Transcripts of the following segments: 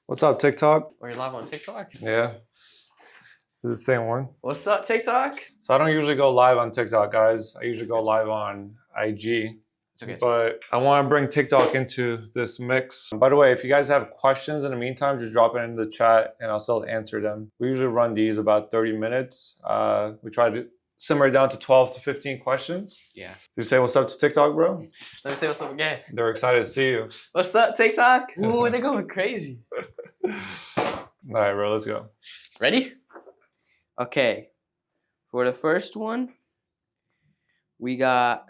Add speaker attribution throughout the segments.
Speaker 1: What's up, TikTok?
Speaker 2: Are you live on TikTok?
Speaker 1: Yeah, this is the same one.
Speaker 2: What's up, TikTok?
Speaker 1: So I don't usually go live on TikTok, guys. I usually go live on IG.
Speaker 2: It's okay.
Speaker 1: But I want to bring TikTok into this mix. By the way, if you guys have questions in the meantime, just drop it in the chat and I'll still answer them. We usually run these about 30 minutes. We try to simmer it down to 12 to 15 questions.
Speaker 2: Yeah.
Speaker 1: You say what's up to TikTok, bro?
Speaker 2: Let me say what's up again.
Speaker 1: They're excited to see you.
Speaker 2: What's up, TikTok? Ooh, they're going crazy.
Speaker 1: All right, bro, let's go.
Speaker 2: Ready? Okay. For the first one, we have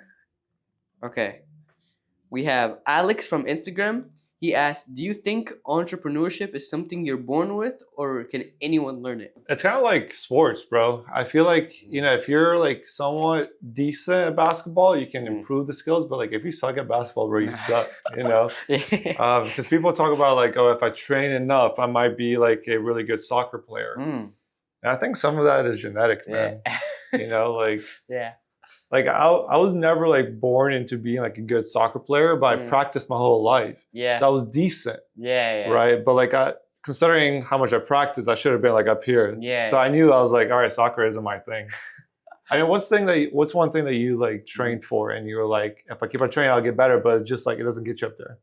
Speaker 2: Alex from Instagram. He asked, do you think entrepreneurship is something you're born with or can anyone learn it?
Speaker 1: It's kind of like sports, bro. I feel like, if you're like somewhat decent at basketball, you can improve the skills. But like if you suck at basketball, bro, you suck, Because people talk about like, oh, if I train enough, I might be like a really good soccer player. And I think some of that is genetic, man.
Speaker 2: Yeah.
Speaker 1: Like I was never like born into being like a good soccer player, but I practiced my whole life.
Speaker 2: Yeah.
Speaker 1: So I was decent.
Speaker 2: Yeah.
Speaker 1: Right. But like considering how much I practiced, I should have been like up here.
Speaker 2: Yeah.
Speaker 1: So I knew I was like, all right, soccer isn't my thing. I mean, what's one thing that you like trained for and you were like, if I keep on training, I'll get better, but it's just like it doesn't get you up there.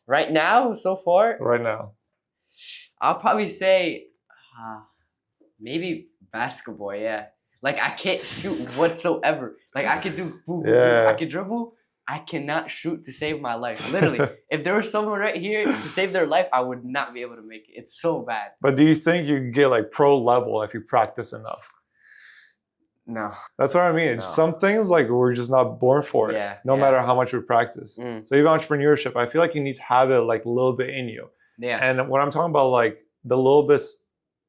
Speaker 2: Right now, so far?
Speaker 1: Right now.
Speaker 2: I'll probably say maybe basketball, yeah. Like I can't shoot whatsoever. Like I can do I can dribble. I cannot shoot to save my life. Literally, if there was someone right here to save their life, I would not be able to make it. It's so bad.
Speaker 1: But do you think you could get like pro level if you practice enough?
Speaker 2: No.
Speaker 1: That's what I mean.
Speaker 2: No.
Speaker 1: Some things like we're just not born for it. No matter how much we practice. So even entrepreneurship, I feel like you need to have it like a little bit in you.
Speaker 2: Yeah.
Speaker 1: And when I'm talking about like the little bits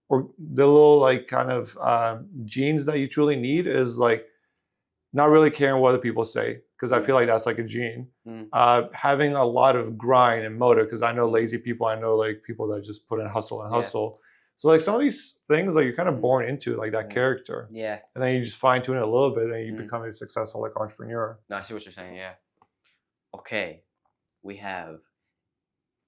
Speaker 1: or the little like kind of genes that you truly need is like not really caring what other people say, because I feel like that's like a gene. Having a lot of grind and motive, because I know lazy people, I know like people that just put in hustle. So like some of these things like you're kind of born into like that character.
Speaker 2: Yeah.
Speaker 1: And then you just fine tune it a little bit and you become a successful like entrepreneur.
Speaker 2: No, I see what you're saying, yeah. Okay. We have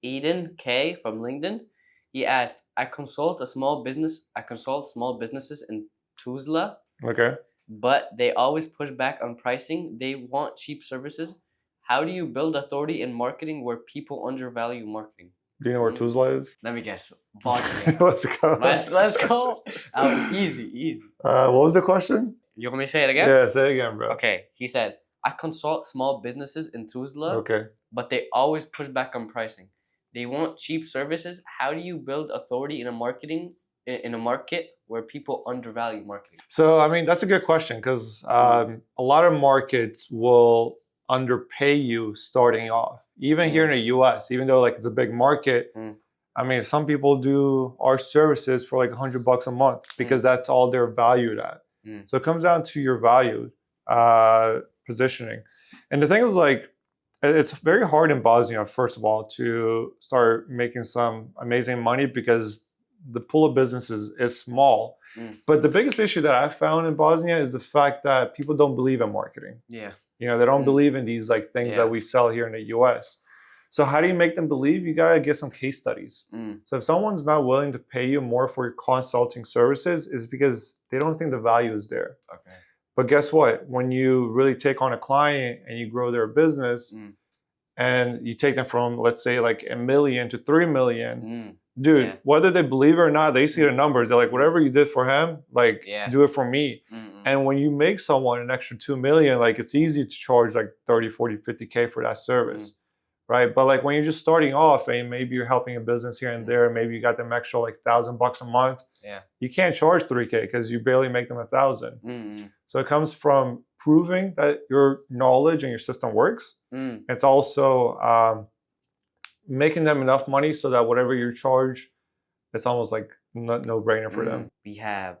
Speaker 2: Eden K from LinkedIn. He asked, I consult small businesses in Tuzla.
Speaker 1: Okay.
Speaker 2: But they always push back on pricing. They want cheap services. How do you build authority in marketing where people undervalue marketing?
Speaker 1: Do you know where Tuzla is?
Speaker 2: Let me guess. Bosnian.
Speaker 1: Let's go.
Speaker 2: Let's go. Easy.
Speaker 1: What was the question?
Speaker 2: You want me to say it again?
Speaker 1: Yeah, say it again, bro.
Speaker 2: Okay. He said, I consult small businesses in Tuzla.
Speaker 1: Okay.
Speaker 2: But they always push back on pricing. They want cheap services. How do you build authority in a market where people undervalue marketing?
Speaker 1: So, I mean, that's a good question because a lot of markets will underpay you starting off. Even here in the US, even though like it's a big market, I mean, some people do our services for like $100 a month because that's all they're valued at. So it comes down to your value positioning. And the thing is like, it's very hard in Bosnia, first of all, to start making some amazing money because the pool of businesses is small. But the biggest issue that I found in Bosnia is the fact that people don't believe in marketing.
Speaker 2: Yeah.
Speaker 1: They don't believe in these like things that we sell here in the US. So how do you make them believe? You gotta get some case studies. So if someone's not willing to pay you more for your consulting services, it's because they don't think the value is there.
Speaker 2: Okay.
Speaker 1: But guess what? When you really take on a client and you grow their business and you take them from, let's say, like $1 million to $3 million, dude, whether they believe it or not, they see the numbers. They're like, whatever you did for him, like, do it for me. And when you make someone an extra $2 million, like, it's easy to charge like 30, 40, 50K for that service. Right. But like when you're just starting off and maybe you're helping a business here and there, maybe you got them extra like $1,000 a month. Yeah. You can't charge 3K because you barely make them 1,000. So it comes from proving that your knowledge and your system works. It's also making them enough money so that whatever you charge, it's almost like no brainer for them.
Speaker 2: We have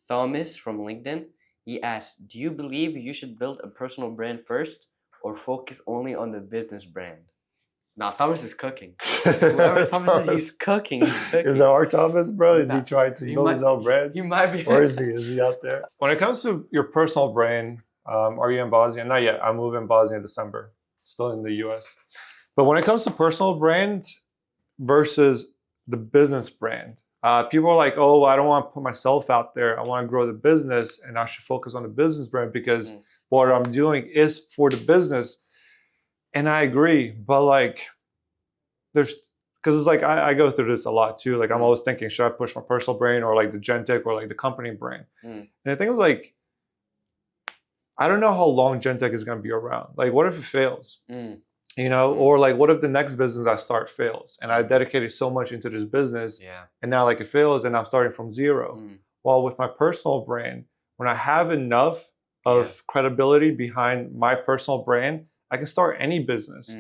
Speaker 2: Thomas from LinkedIn. He asked, do you believe you should build a personal brand first or focus only on the business brand? Nah, Thomas is cooking. Whoever Thomas is, he's cooking.
Speaker 1: Is that our Thomas, bro? Is he trying to build his own brand?
Speaker 2: He might be.
Speaker 1: Or is he? Is he out there? When it comes to your personal brand, are you in Bosnia? Not yet. I move in Bosnia in December. Still in the US. But when it comes to personal brand, versus the business brand. People are like, oh, I don't want to put myself out there. I want to grow the business, and I should focus on the business brand because what I'm doing is for the business. And I agree, but like, there's because it's like I go through this a lot too. Like I'm always thinking, should I push my personal brand or like the Gentech or like the company brand? And I think it's like, I don't know how long Gentech is going to be around. Like, what if it fails? You know, or like, what if the next business I start fails and I dedicated so much into this business and now like it fails and I'm starting from zero? Well, with my personal brand, when I have enough of credibility behind my personal brand, I can start any business.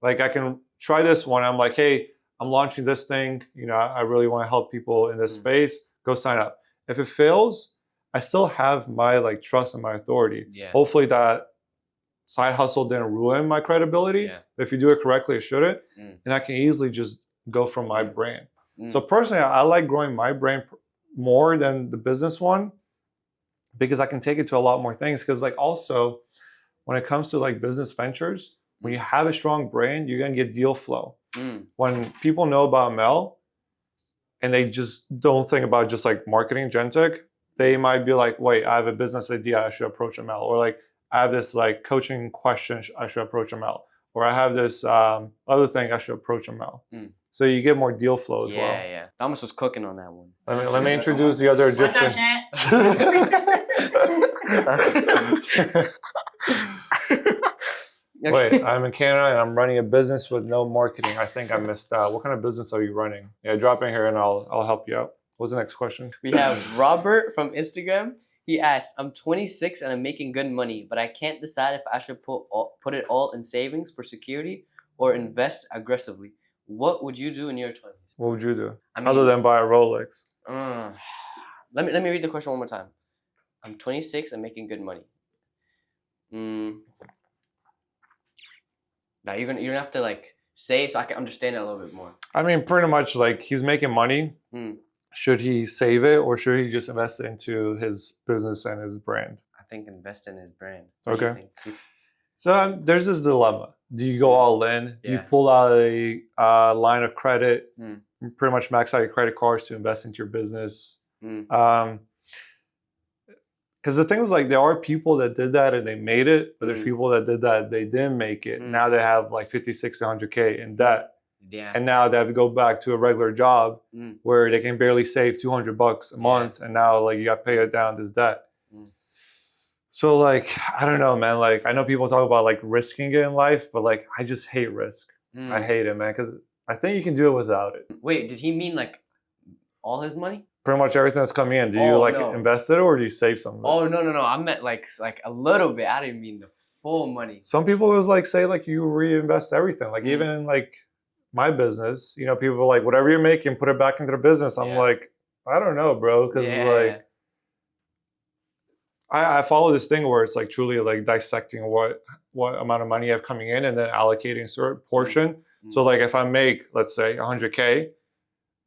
Speaker 1: Like I can try this one. I'm like, hey, I'm launching this thing. You know, I really want to help people in this space. Go sign up. If it fails, I still have my like trust and my authority. Hopefully that side hustle didn't ruin my credibility. But if you do it correctly, it shouldn't. And I can easily just go from my brand. So personally, I like growing my brand more than the business one because I can take it to a lot more things. Because like also, when it comes to like business ventures, when you have a strong brand, you're gonna get deal flow. When people know about Amel and they just don't think about just like marketing Gentech, they might be like, wait, I have a business idea, I should approach Amel. Or like, I have this like coaching question, I should approach Amel. Or I have this other thing, I should approach Amel. So you get more deal flow as well.
Speaker 2: Yeah. Thomas was cooking on that one.
Speaker 1: Let me introduce the other Egyptian. Wait, I'm in Canada and I'm running a business with no marketing. I think I missed out. What kind of business are you running? Yeah, drop in here and I'll help you out. What's the next question?
Speaker 2: We have Robert from Instagram. He asked, I'm 26 and I'm making good money, but I can't decide if I should put it all in savings for security or invest aggressively. What would you do in your 20s?
Speaker 1: What would you do? Other than buy a Rolex?
Speaker 2: Let me read the question one more time. I'm 26 and making good money. Now you're gonna have to like say so I can understand it a little bit more.
Speaker 1: I mean, pretty much like he's making money. Should he save it or should he just invest it into his business and his brand?
Speaker 2: I think invest in his brand.
Speaker 1: Okay. So there's this dilemma. Do you go all in? Do you pull out a line of credit, pretty much max out your credit cards to invest into your business? Because the thing is, like, there are people that did that and they made it, but there's people that did that, they didn't make it. Now they have like 50, 60, 100K in debt. And now they have to go back to a regular job where they can barely save $200 a month. And now like you got to pay it down this debt. So like, I don't know, man. Like I know people talk about like risking it in life, but like I just hate risk. I hate it, man, because I think you can do it without it.
Speaker 2: Wait, did he mean like all his money?
Speaker 1: Pretty much everything that's coming in. Do you invest it or do you save some of it?
Speaker 2: Oh, no. I meant like a little bit. I didn't mean the full money.
Speaker 1: Some people was like say like you reinvest everything. Like even in like my business, you know, people are like, whatever you're making, put it back into the business. I'm like, I don't know, bro. Because like I follow this thing where it's like truly like dissecting what amount of money you have coming in and then allocating a certain portion. So like if I make, let's say 100K,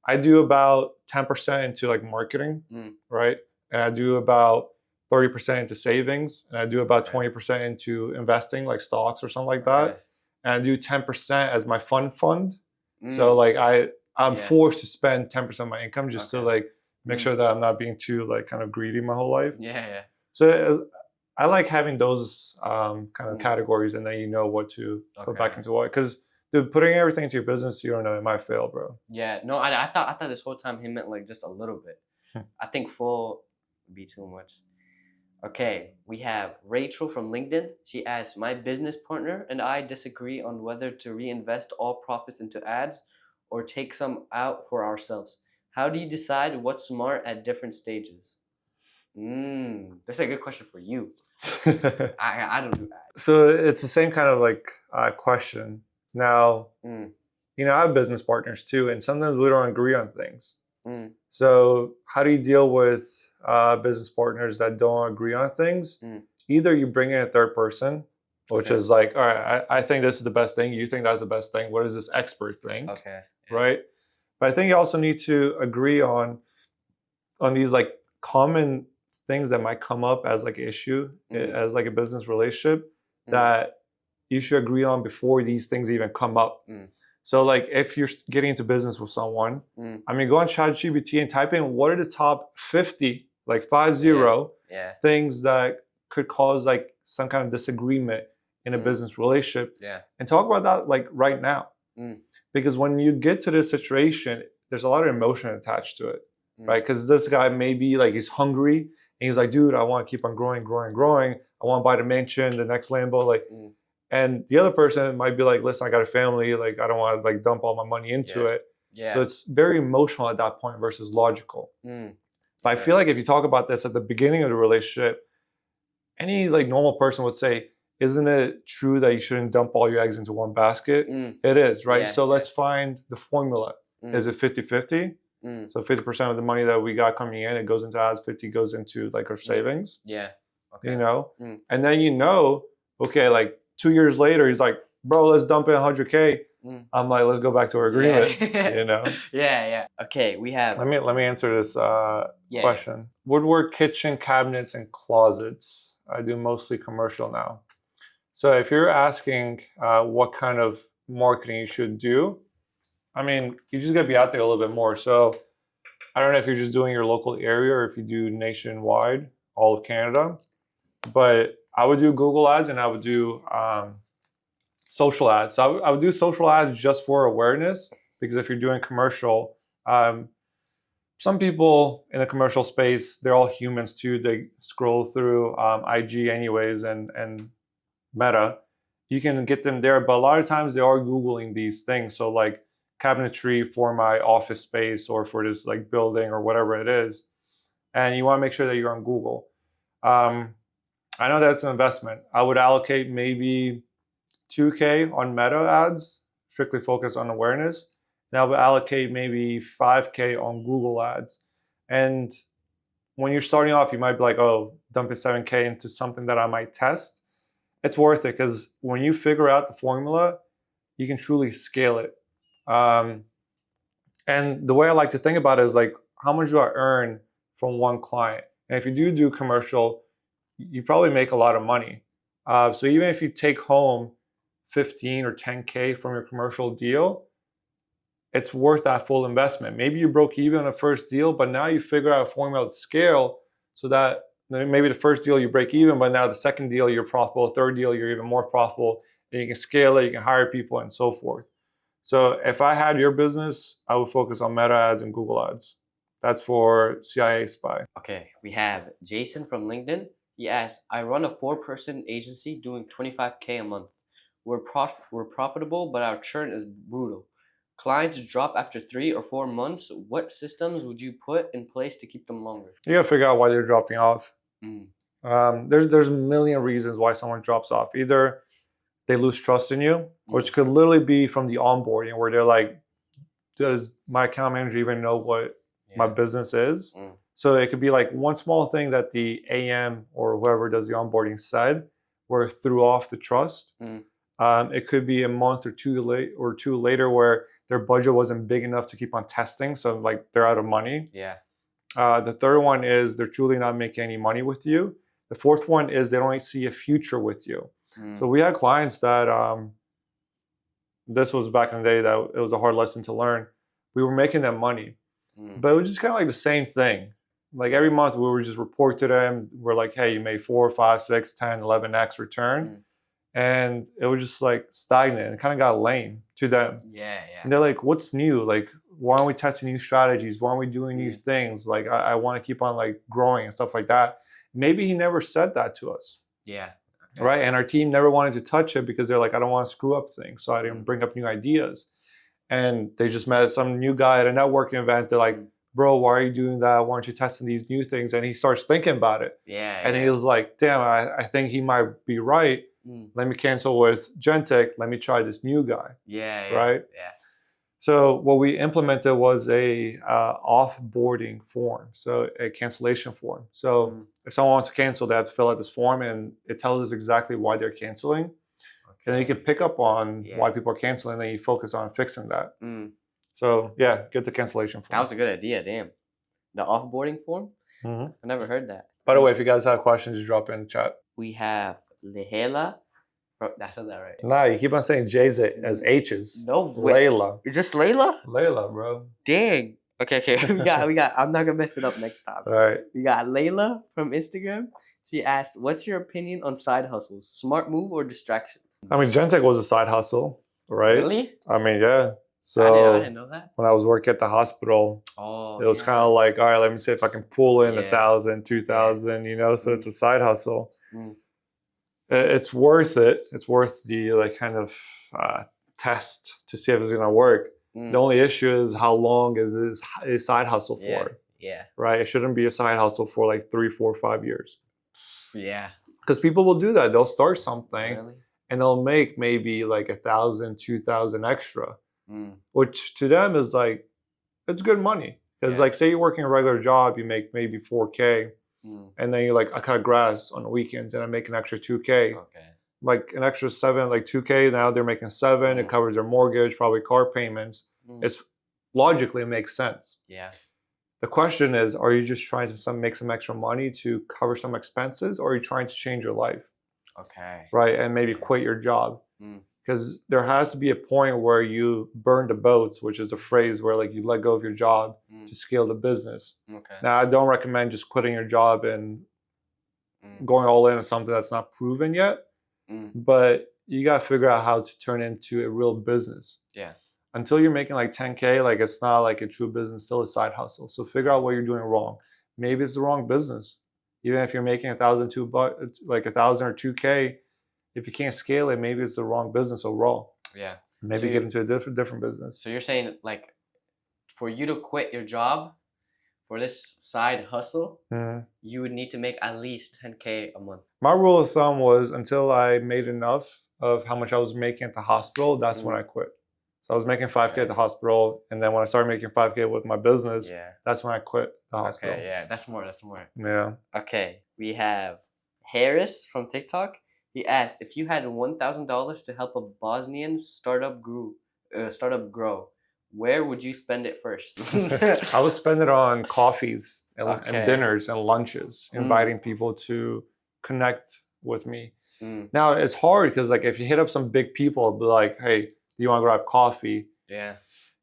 Speaker 1: I do about 10% into like marketing, right? And I do about 30% into savings, and I do about 20% into investing, like stocks or something like that. And I do 10% as my fund. So like I'm forced to spend 10% of my income just to like make sure that I'm not being too like kind of greedy my whole life. So I like having those kind of categories, and then you know what to put back into what. Because dude, putting everything into your business, you don't know, it might fail, bro.
Speaker 2: Yeah, no, I thought this whole time he meant like just a little bit. I think full would be too much. Okay, we have Rachel from LinkedIn. She asks, my business partner and I disagree on whether to reinvest all profits into ads or take some out for ourselves. How do you decide what's smart at different stages? That's a good question for you. I don't do that.
Speaker 1: So it's the same kind of like question. Now, you know, I have business partners too, and sometimes we don't agree on things. So how do you deal with business partners that don't agree on things? Either you bring in a third person, which is like, all right, I think this is the best thing. You think that's the best thing. What does this expert think? Right? But I think you also need to agree on these like common things that might come up as like an issue, as like a business relationship that you should agree on before these things even come up. So like if you're getting into business with someone, I mean, go on ChatGPT and type in what are the top 50, like 50 things that could cause like some kind of disagreement in a business relationship, and talk about that like right now. Because when you get to this situation, there's a lot of emotion attached to it, right? Because this guy maybe like he's hungry and he's like, dude, I want to keep on growing. I want to buy the mansion, the next Lambo, like. And the other person might be like, listen, I got a family, like I don't want to like dump all my money into it. So it's very emotional at that point versus logical. But I feel like if you talk about this at the beginning of the relationship, any like normal person would say, isn't it true that you shouldn't dump all your eggs into one basket? It is, right? So let's find the formula. Is it 50-50? So 50% of the money that we got coming in, it goes into ads, 50 goes into like our savings. You know? And then okay, like 2 years later, he's like, bro, let's dump in 100K. I'm like, let's go back to our agreement, you know?
Speaker 2: Okay, we have...
Speaker 1: Let me answer this question. Woodwork, kitchen, cabinets, and closets. I do mostly commercial now. So if you're asking what kind of marketing you should do, I mean, you just gotta be out there a little bit more. So I don't know if you're just doing your local area or if you do nationwide, all of Canada, but I would do Google ads and I would do social ads. So I would do social ads just for awareness, because if you're doing commercial, some people in the commercial space, they're all humans too. They scroll through IG anyways and Meta. You can get them there, but a lot of times they are Googling these things. So like cabinetry for my office space or for this like building or whatever it is. And you want to make sure that you're on Google. I know that's an investment. I would allocate maybe 2K on Meta ads, strictly focused on awareness. And I would allocate maybe 5K on Google ads. And when you're starting off, you might be like, oh, dumping 7K into something that I might test. It's worth it because when you figure out the formula, you can truly scale it. And the way I like to think about it is like, how much do I earn from one client? And if you do commercial, you probably make a lot of money. So even if you take home 15 or 10K from your commercial deal, it's worth that full investment. Maybe you broke even on the first deal, but now you figure out a formula to scale so that maybe the first deal you break even, but now the second deal you're profitable, third deal you're even more profitable, and you can scale it, you can hire people and so forth. So if I had your business, I would focus on Meta ads and Google ads. That's for CIA Spy.
Speaker 2: Okay, we have Jason from LinkedIn. He asked, I run a 4-person agency doing 25K a month. We're profitable, but our churn is brutal. Clients drop after 3 or 4 months. What systems would you put in place to keep them longer?
Speaker 1: You gotta figure out why they're dropping off. There's a million reasons why someone drops off. Either they lose trust in you, which could literally be from the onboarding where they're like, does my account manager even know what my business is? So it could be like one small thing that the AM or whoever does the onboarding said where it threw off the trust. It could be a month or two later where their budget wasn't big enough to keep on testing. So like they're out of money. The third one is they're truly not making any money with you. The fourth one is they don't see a future with you. So we had clients that, this was back in the day that it was a hard lesson to learn. We were making them money, but it was just kind of like the same thing. Like every month we would just report to them. We're like, hey, you made 4, 5, 6, 10, 11x return. And it was just like stagnant. It kind of got lame to them. And they're like, what's new? Like, why aren't we testing new strategies? Why aren't we doing new things? Like, I want to keep on like growing and stuff like that. Maybe he never said that to us. Right. And our team never wanted to touch it because they're like, I don't want to screw up things. So I didn't bring up new ideas. And they just met some new guy at a networking event. They're like, bro, why are you doing that? Why aren't you testing these new things? And he starts thinking about it. And he was like, damn, I think he might be right. Let me cancel with Gentech. Let me try this new guy. Right? So what we implemented was a off-boarding form, so a cancellation form. So if someone wants to cancel, they have to fill out this form, and it tells us exactly why they're canceling. And then you can pick up on why people are canceling, and then you focus on fixing that. So yeah, get the cancellation form.
Speaker 2: That was a good idea, damn. The off-boarding form? I never heard that.
Speaker 1: By the way, if you guys have questions, just drop it in the chat.
Speaker 2: We have Lehela I said that right.
Speaker 1: Nah, you keep on saying J's as H's.
Speaker 2: No way.
Speaker 1: Layla.
Speaker 2: It's just Layla?
Speaker 1: Layla, bro.
Speaker 2: Dang. Okay. we got. I'm not gonna mess it up next time.
Speaker 1: All right.
Speaker 2: We got Layla from Instagram. She asked, "What's your opinion on side hustles? Smart move or distractions?"
Speaker 1: I mean, Gentech was a side hustle, right?
Speaker 2: Really?
Speaker 1: I mean, yeah. So
Speaker 2: I didn't know that.
Speaker 1: when I was working at the hospital, it was kind of like, all right, let me see if I can pull in 1,000, 2,000, you know. So it's a side hustle. It's worth it. It's worth the like kind of test to see if it's gonna work. The only issue is how long is a side hustle for?
Speaker 2: Yeah.
Speaker 1: Right. It shouldn't be a side hustle for like 3, 4, 5 years.
Speaker 2: Yeah.
Speaker 1: Because people will do that. They'll start something and they'll make maybe like 1,000, 2,000 extra, which to them is like, it's good money. Because like, say you're working a regular job, you make maybe 4K. And then you're like, I cut grass on the weekends and I make an extra 2K. Okay. Like an extra 7, like 2K. Now they're making 7. It covers their mortgage, probably car payments. It's logically, it makes sense.
Speaker 2: Yeah.
Speaker 1: The question is, are you just trying to make some extra money to cover some expenses, or are you trying to change your life? Okay. Right. And maybe quit your job. Because there has to be a point where you burn the boats, which is a phrase where like you let go of your job to scale the business. Okay. Now, I don't recommend just quitting your job and going all in on something that's not proven yet. But you got to figure out how to turn it into a real business. Yeah. Until you're making like 10K, like it's not like a true business, still a side hustle. So figure out what you're doing wrong. Maybe it's the wrong business. Even if you're making 1,000 or 2K, if you can't scale it, maybe it's the wrong business overall. Yeah. Maybe get into a different business.
Speaker 2: So you're saying like, for you to quit your job for this side hustle, you would need to make at least 10K a month.
Speaker 1: My rule of thumb was until I made enough of how much I was making at the hospital, that's when I quit. So I was making 5K at the hospital, and then when I started making 5K with my business, that's when I quit the hospital.
Speaker 2: Okay, yeah, that's more.
Speaker 1: Yeah.
Speaker 2: Okay, we have Harris from TikTok. He asked, if you had $1,000 to help a Bosnian startup grow, where would you spend it first?
Speaker 1: I would spend it on coffees and dinners and lunches, inviting people to connect with me. Now, it's hard because like if you hit up some big people, it'll be like, hey, do you want to grab coffee? Yeah.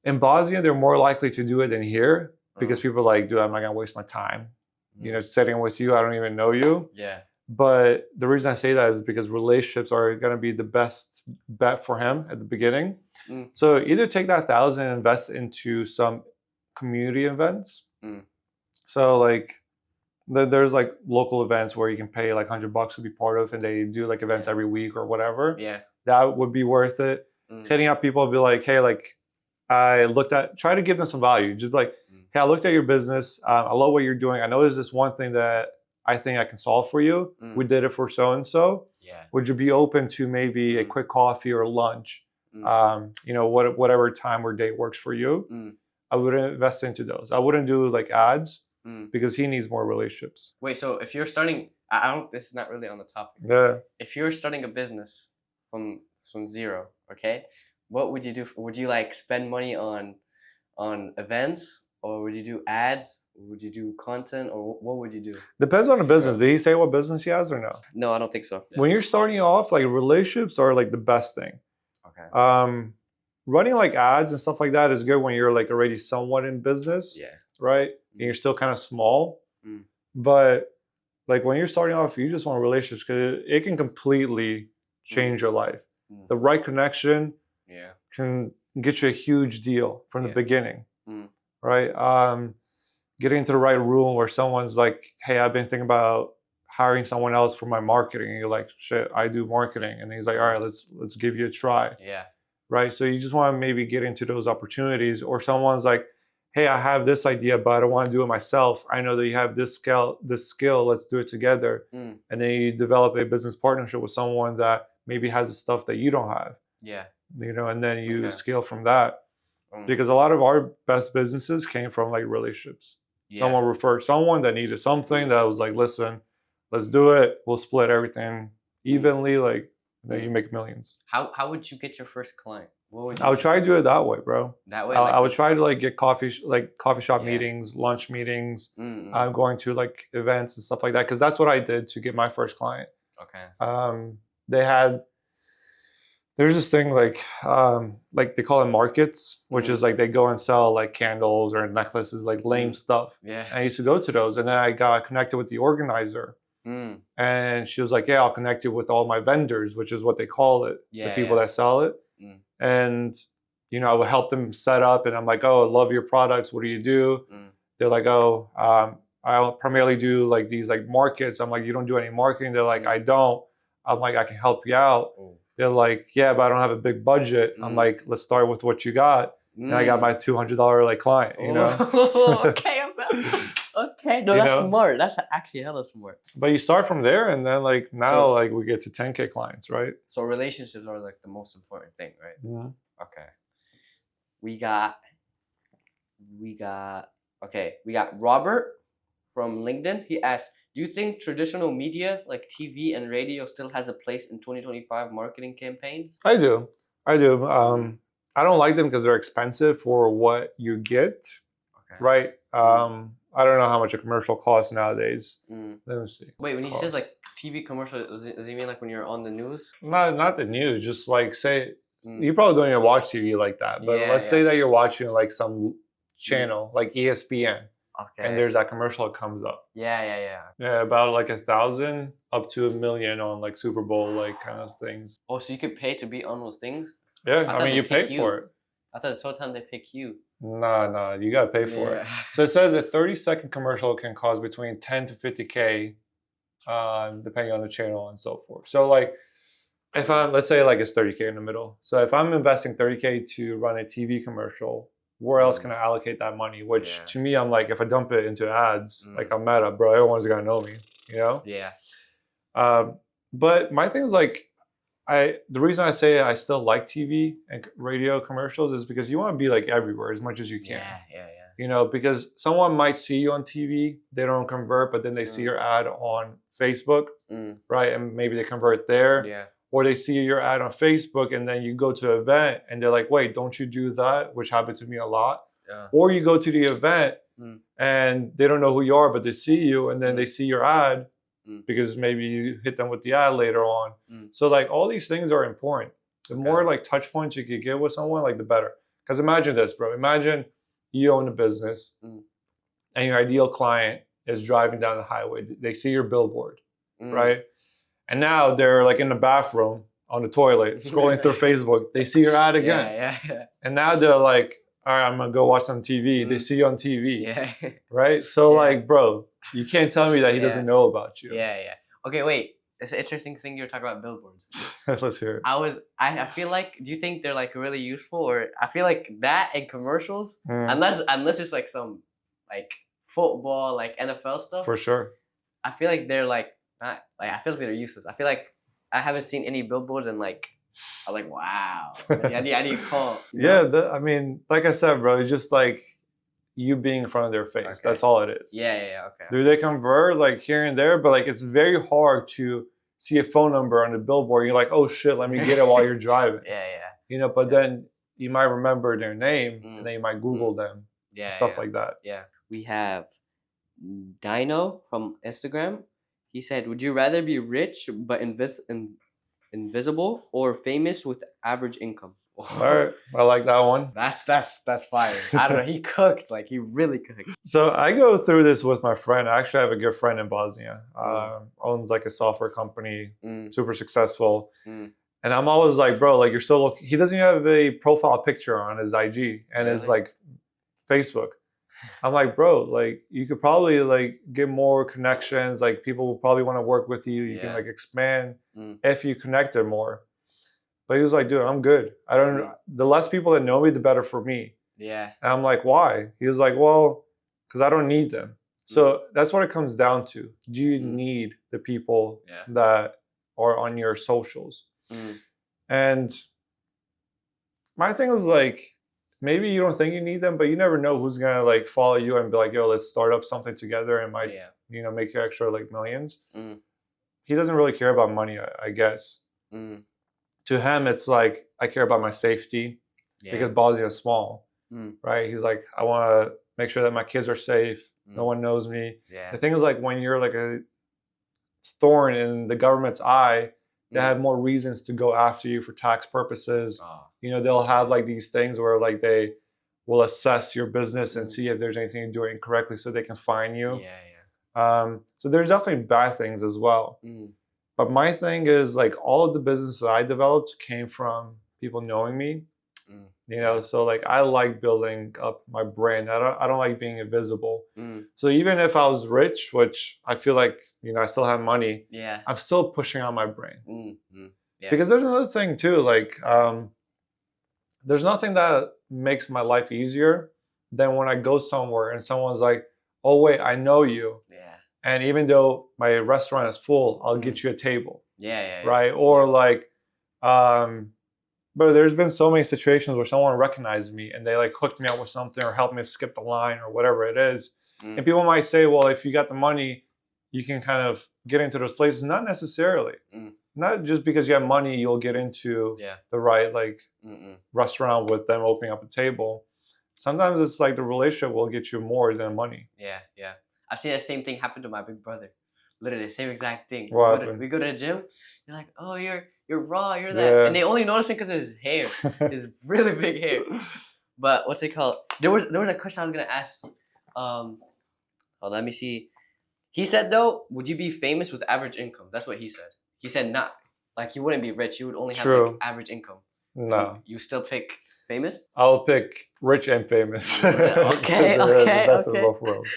Speaker 1: In Bosnia, they're more likely to do it than here because people are like, dude, I'm not going to waste my time. You know, sitting with you, I don't even know you. Yeah. But the reason I say that is because relationships are going to be the best bet for him at the beginning. So either take that 1,000 and invest into some community events. So like there's like local events where you can pay like $100 to be part of, and they do like events every week or whatever. Yeah. That would be worth it. Hitting up people, be like, hey, like try to give them some value. Just be like, hey, I looked at your business. I love what you're doing. I know there's this one thing that I think I can solve for you. We did it for so-and-so. Yeah. Would you be open to maybe a quick coffee or lunch? You know, whatever time or date works for you. I would invest into those. I wouldn't do like ads because he needs more relationships.
Speaker 2: Wait, so if you're starting, this is not really on the topic.
Speaker 1: Yeah.
Speaker 2: If you're starting a business from zero, okay, what would you do? Would you like spend money on events, or would you do ads? Would you do content, or what would you do?
Speaker 1: Depends on the business. Did he say what business he has or no?
Speaker 2: No, I don't think so.
Speaker 1: When you're starting off, like relationships are like the best thing. Okay. Running like ads and stuff like that is good when you're like already somewhat in business. Yeah. Right. And you're still kind of small. But like when you're starting off, you just want relationships because it can completely change your life. The right connection can get you a huge deal from the beginning. Right. Getting into the right room where someone's like, hey, I've been thinking about hiring someone else for my marketing. And you're like, shit, I do marketing. And he's like, all right, let's give you a try. Yeah. Right. So you just want to maybe get into those opportunities, or someone's like, hey, I have this idea, but I don't want to do it myself. I know that you have this skill, let's do it together. And then you develop a business partnership with someone that maybe has the stuff that you don't have. Yeah. You know, and then you scale from that. Because a lot of our best businesses came from like relationships. Yeah. Someone referred someone that needed something that was like, listen, let's do it. We'll split everything evenly. Like, then you make millions.
Speaker 2: How would you get your first client? What would you
Speaker 1: I would try to do it that way, bro.
Speaker 2: That way?
Speaker 1: I would try to like get coffee shop meetings, lunch meetings. I'm going to like events and stuff like that. Because that's what I did to get my first client. Okay. They had There's this thing like they call it markets, which is like they go and sell like candles or necklaces, like lame stuff.
Speaker 2: Yeah.
Speaker 1: And I used to go to those, and then I got connected with the organizer. And she was like, yeah, I'll connect you with all my vendors, which is what they call it, the people that sell it. And, you know, I would help them set up, and I'm like, oh, I love your products. What do you do? They're like, oh, I primarily do like these like markets. I'm like, you don't do any marketing? They're like, I don't. I'm like, I can help you out. They're like, yeah, but I don't have a big budget. I'm like, let's start with what you got. And I got my $200 like client, you know?
Speaker 2: Okay, okay. No, that's smart. That's actually hella smart.
Speaker 1: But you start from there, and then like now like we get to 10K clients, right?
Speaker 2: So relationships are like the most important thing, right? Okay. We got Robert from LinkedIn. He asked, do you think traditional media like TV and radio still has a place in 2025 marketing campaigns?
Speaker 1: I do. I don't like them because they're expensive for what you get, right? I don't know how much a commercial costs nowadays. Let me see.
Speaker 2: Wait, when he says like TV commercial, does he mean like when you're on the news?
Speaker 1: Not the news. Just like say, you probably don't even watch TV like that. But let's say that you're watching like some channel, like ESPN. And there's that commercial that comes up. Yeah, about like 1,000 up to 1 million on like Super Bowl like kind of things.
Speaker 2: Oh, so you could pay to be on those things?
Speaker 1: Yeah, I mean you pay for it.
Speaker 2: I thought this whole time they pick you.
Speaker 1: Nah, you gotta pay for it. So it says a 30-second commercial can cost between 10 to 50K, depending on the channel and so forth. So like, if let's say like it's 30K in the middle. So if I'm investing 30K to run a TV commercial, where else can I allocate that money? Which to me, I'm like, if I dump it into ads, like I'm Meta, bro, everyone's gonna know me, you know?
Speaker 2: Yeah.
Speaker 1: But my thing is like, the reason I say I still like TV and radio commercials is because you want to be like everywhere as much as you can.
Speaker 2: Yeah.
Speaker 1: You know, because someone might see you on TV, they don't convert, but then they see your ad on Facebook, right? And maybe they convert there.
Speaker 2: Yeah.
Speaker 1: Or they see your ad on Facebook, and then you go to an event and they're like, wait, don't you do that? Which happened to me a lot.
Speaker 2: Yeah.
Speaker 1: Or you go to the event and they don't know who you are, but they see you, and then they see your ad because maybe you hit them with the ad later on. So like all these things are important. The more like touch points you could get with someone, like the better. Because imagine this, bro. Imagine you own a business and your ideal client is driving down the highway. They see your billboard, right? And now they're like in the bathroom on the toilet, scrolling through Facebook. They see your ad again.
Speaker 2: Yeah.
Speaker 1: And now they're like, all right, I'm going to go watch some TV. They see you on TV.
Speaker 2: Yeah.
Speaker 1: Right? So like, bro, you can't tell me that he doesn't know about you.
Speaker 2: Yeah. Okay, wait. It's an interesting thing you're talking about billboards.
Speaker 1: Let's hear it.
Speaker 2: I feel like, do you think they're like really useful? Or I feel like that and commercials, unless it's like some like football, like NFL stuff.
Speaker 1: For sure.
Speaker 2: I feel like they're like, not like, I feel like they're useless. I feel like I haven't seen any billboards and like I'm like, wow. I need to call.
Speaker 1: Yeah, I mean, like I said, bro, it's just like you being in front of their face. Okay. That's all it is.
Speaker 2: Yeah, okay.
Speaker 1: Do they convert like here and there? But like it's very hard to see a phone number on the billboard. You're like, oh shit, let me get it while you're driving.
Speaker 2: Yeah.
Speaker 1: You know, but then you might remember their name and then you might Google them. Stuff like that.
Speaker 2: Yeah. We have Dino from Instagram. He said, would you rather be rich but invisible or famous with average income?
Speaker 1: All right. I like that one.
Speaker 2: That's fire. I don't know. He cooked. Like, he really cooked.
Speaker 1: So I go through this with my friend. I actually have a good friend in Bosnia. Owns like a software company, super successful. And I'm always like, bro, like you're so he doesn't even have a profile picture on his IG and his like Facebook. I'm like, bro, like you could probably like get more connections. Like people will probably want to work with you. You can like expand if you connected more. But he was like, dude, I'm good. I don't. The less people that know me, the better for me.
Speaker 2: Yeah.
Speaker 1: And I'm like, why? He was like, well, because I don't need them. So that's what it comes down to. Do you need the people that are on your socials? And my thing is like, maybe you don't think you need them, but you never know who's gonna like follow you and be like, yo, let's start up something together and might, you know, make you extra like millions. He doesn't really care about money, I guess. To him, it's like, I care about my safety because Bosnia is small, right? He's like, I want to make sure that my kids are safe. No one knows me. The thing is like when you're like a thorn in the government's eye, they have more reasons to go after you for tax purposes. You know, they'll have like these things where like they will assess your business and see if there's anything you're doing incorrectly so they can fine you. So there's definitely bad things as well. But my thing is like all of the business that I developed came from people knowing me. You know, so like I like building up my brand. I don't like being invisible. So even if I was rich, which I feel like, you know, I still have money, I'm still pushing on my brand. Because there's another thing too, like there's nothing that makes my life easier than when I go somewhere and someone's like, oh wait, I know you. And even though my restaurant is full, I'll get you a table. Right? Or like, but there's been so many situations where someone recognized me and they like hooked me up with something or helped me skip the line or whatever it is. And people might say, well, if you got the money, you can kind of get into those places. Not necessarily. Not just because you have money, you'll get into the right like restaurant with them opening up a table. Sometimes it's like the relationship will get you more than money.
Speaker 2: I've seen the same thing happen to my big brother. Literally, same exact thing. We go to the gym. You're like, oh, you're raw. You're that, and they only notice it because of his hair, his really big hair. But what's it called? There was a question I was gonna ask. Let me see. He said though, would you be famous with average income? That's what he said. He said not like you wouldn't be rich. You would only have like average income.
Speaker 1: No.
Speaker 2: You still pick famous?
Speaker 1: I'll pick rich and famous.
Speaker 2: Okay.
Speaker 1: The best of both worlds.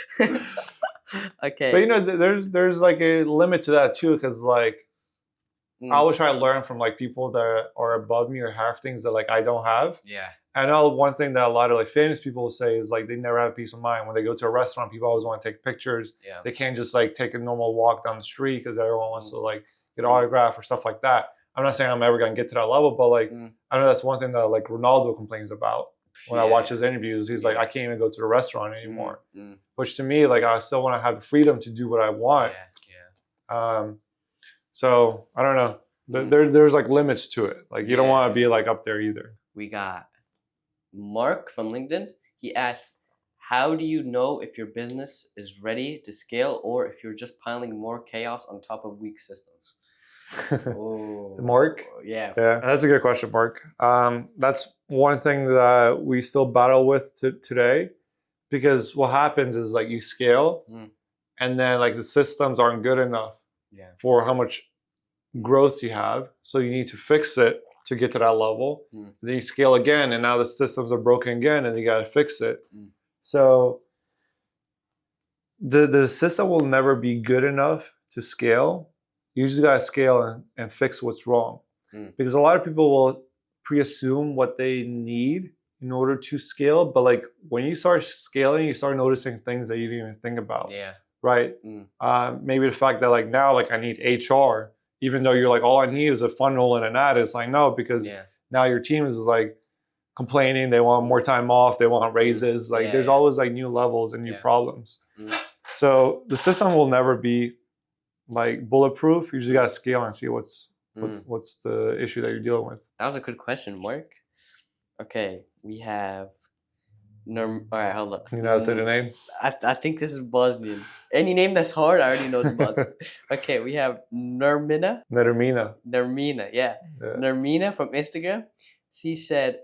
Speaker 2: Okay.
Speaker 1: But you know, there's like a limit to that too, because like I always try to learn from like people that are above me or have things that like I don't have. I know one thing that a lot of like famous people will say is like they never have peace of mind when they go to a restaurant. People always want to take pictures. They can't just like take a normal walk down the street because everyone wants to like get an autograph or stuff like that. I'm not saying I'm ever gonna get to that level, but like I know that's one thing that like Ronaldo complains about. When I watch his interviews, he's like, I can't even go to the restaurant anymore. Which to me, like, I still want to have the freedom to do what I want. So I don't know. There's like limits to it. Like you don't want to be like up there either.
Speaker 2: We got Mark from LinkedIn. He asked, how do you know if your business is ready to scale or if you're just piling more chaos on top of weak systems?
Speaker 1: Mark? Yeah, that's a good question, Mark. That's one thing that we still battle with today, because what happens is like you scale and then like the systems aren't good enough for how much growth you have, so you need to fix it to get to that level. Then you scale again and now the systems are broken again and you got to fix it. So the system will never be good enough to scale. You just gotta scale and fix what's wrong. Because a lot of people will pre-assume what they need in order to scale, but like when you start scaling, you start noticing things that you didn't even think about. Right? Maybe the fact that like now like I need HR, even though you're like all I need is a funnel and an ad. It's like no, because now your team is like complaining, they want more time off, they want raises. Like there's always like new levels and new problems. So the system will never be like bulletproof. You just gotta scale and see what's the issue that you're dealing with.
Speaker 2: That was a good question, Mark. Okay, we have all right, hold on.
Speaker 1: You know how to say the name?
Speaker 2: I think this is Bosnian. Any name that's hard, I already know it's Bosnian. Okay, we have Nermina, yeah. Nermina from Instagram. She said,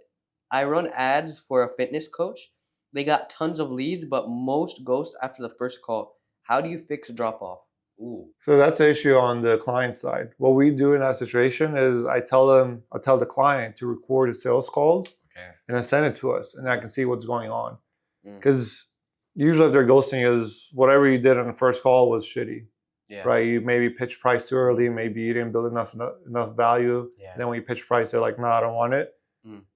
Speaker 2: I run ads for a fitness coach. They got tons of leads, but most ghost after the first call. How do you fix drop off?
Speaker 1: So that's the issue on the client side. What we do in that situation is I'll tell the client to record the sales calls and then send it to us, and I can see what's going on. Because usually if they're ghosting is whatever you did on the first call was shitty. Right? You maybe pitched price too early, maybe you didn't build enough value. And then when you pitch price, they're like, no, I don't want it.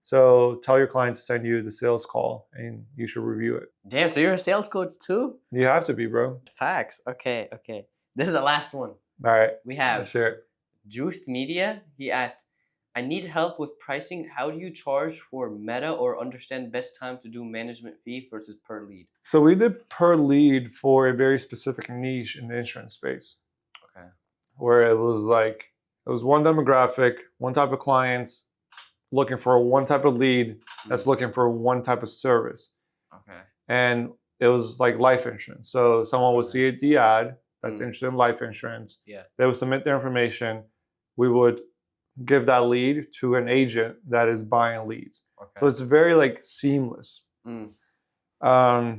Speaker 1: So tell your client to send you the sales call and you should review it.
Speaker 2: Damn, so you're a sales coach too?
Speaker 1: You have to be, bro.
Speaker 2: Facts. Okay. This is the last one.
Speaker 1: All right.
Speaker 2: We have Juiced Media. He asked, I need help with pricing. How do you charge for meta or understand best time to do management fee versus per lead?
Speaker 1: So we did per lead for a very specific niche in the insurance space. Where it was one demographic, one type of clients looking for one type of lead that's looking for one type of service. And it was like life insurance. So someone would see the ad that's interested in life insurance. They would submit their information. we would give that lead to an agent that is buying leads.
Speaker 2: Okay.
Speaker 1: So it's very like seamless. And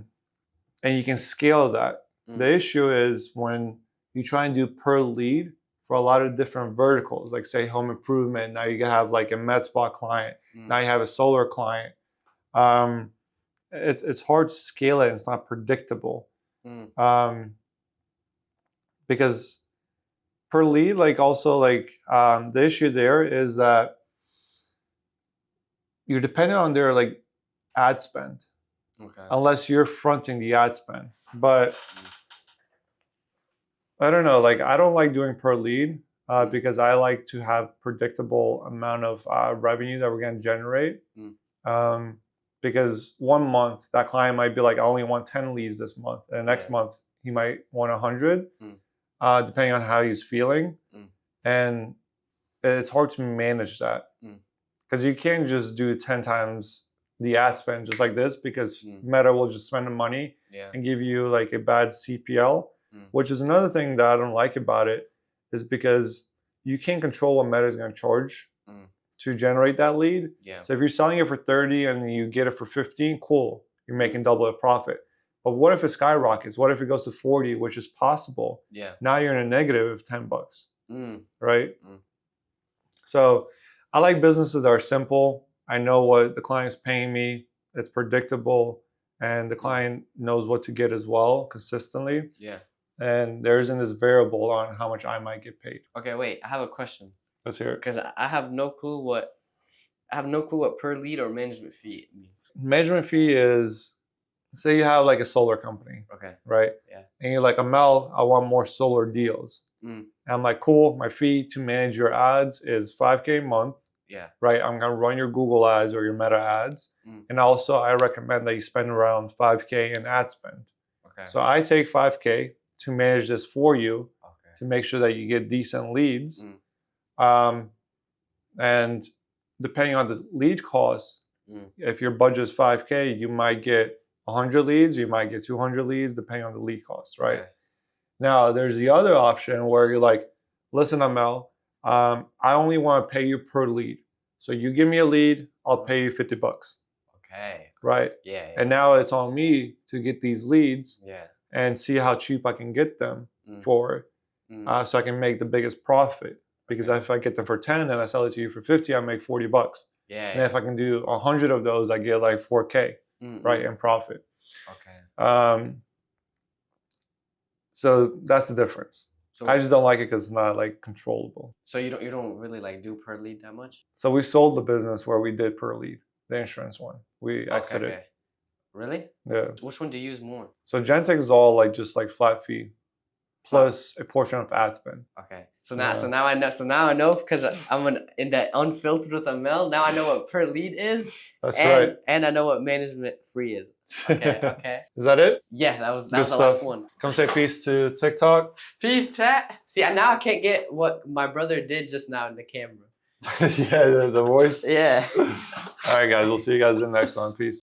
Speaker 1: you can scale that. The issue is when you try and do per lead for a lot of different verticals, like say home improvement. Now you have like a med spa client. Now you have a solar client. It's hard to scale it. It's not predictable. Because per lead, like also like the issue there is that you're dependent on their like ad spend. Okay. Unless you're fronting the ad spend. But I don't know, like I don't like doing per lead because I like to have predictable amount of revenue that we're going to generate. Because 1 month that client might be like, I only want 10 leads this month, and the next month he might want 100, depending on how he's feeling. And it's hard to manage that because you can't just do 10 times the ad spend just like this, because Meta will just spend the money and give you like a bad CPL, which is another thing that I don't like about it, is because you can't control what Meta is going to charge to generate that lead. So if you're selling it for 30 and you get it for 15, cool, you're making double the profit. But what if it skyrockets? What if it goes to 40, which is possible? Now you're in a negative of $10, right? So I like businesses that are simple. I know what the client's paying me. It's predictable, and the client knows what to get as well consistently. And there isn't this variable on how much I might get paid.
Speaker 2: Okay, wait. I have a question.
Speaker 1: Let's hear it.
Speaker 2: Because I have no clue what per lead or management fee means.
Speaker 1: Management fee is, say you have like a solar company. Okay. Right? And you're like, Amel, I want more solar deals. And I'm like, cool. My fee to manage your ads is $5K a month. Right. I'm going to run your Google ads or your Meta ads. And also I recommend that you spend around $5K in ad spend. Okay. So I take $5K to manage this for you, to make sure that you get decent leads. And depending on the lead cost, if your budget is $5K, you might get 100 leads, you might get 200 leads, depending on the lead cost, right? Okay. Now, there's the other option where you're like, listen, Amel, I only want to pay you per lead. So you give me a lead, I'll pay you $50. Okay. Right? And now it's on me to get these leads and see how cheap I can get them for, so I can make the biggest profit. Because if I get them for 10 and I sell it to you for 50, I make $40. And if I can do 100 of those, I get like 4K, right, in profit. Okay. So that's the difference. So I just don't like it because it's not like controllable.
Speaker 2: So you don't really like do per lead that much?
Speaker 1: So we sold the business where we did per lead, the insurance one. We exited. Okay.
Speaker 2: Really?
Speaker 1: Yeah.
Speaker 2: Which one do you use more?
Speaker 1: So Gentex is all like just like flat fee, plus a portion of ad spend.
Speaker 2: Okay. So now I know because I'm in that Unfiltered with Amel. Now I know what per lead is.
Speaker 1: That's right.
Speaker 2: And I know what management free is. Okay. Okay.
Speaker 1: Is that it?
Speaker 2: Yeah, that was the last one.
Speaker 1: Come say peace to TikTok.
Speaker 2: Peace, chat. See, now I can't get what my brother did just now in the camera.
Speaker 1: Yeah, the voice.
Speaker 2: Yeah.
Speaker 1: All right, guys. We'll see you guys in the next one. Peace.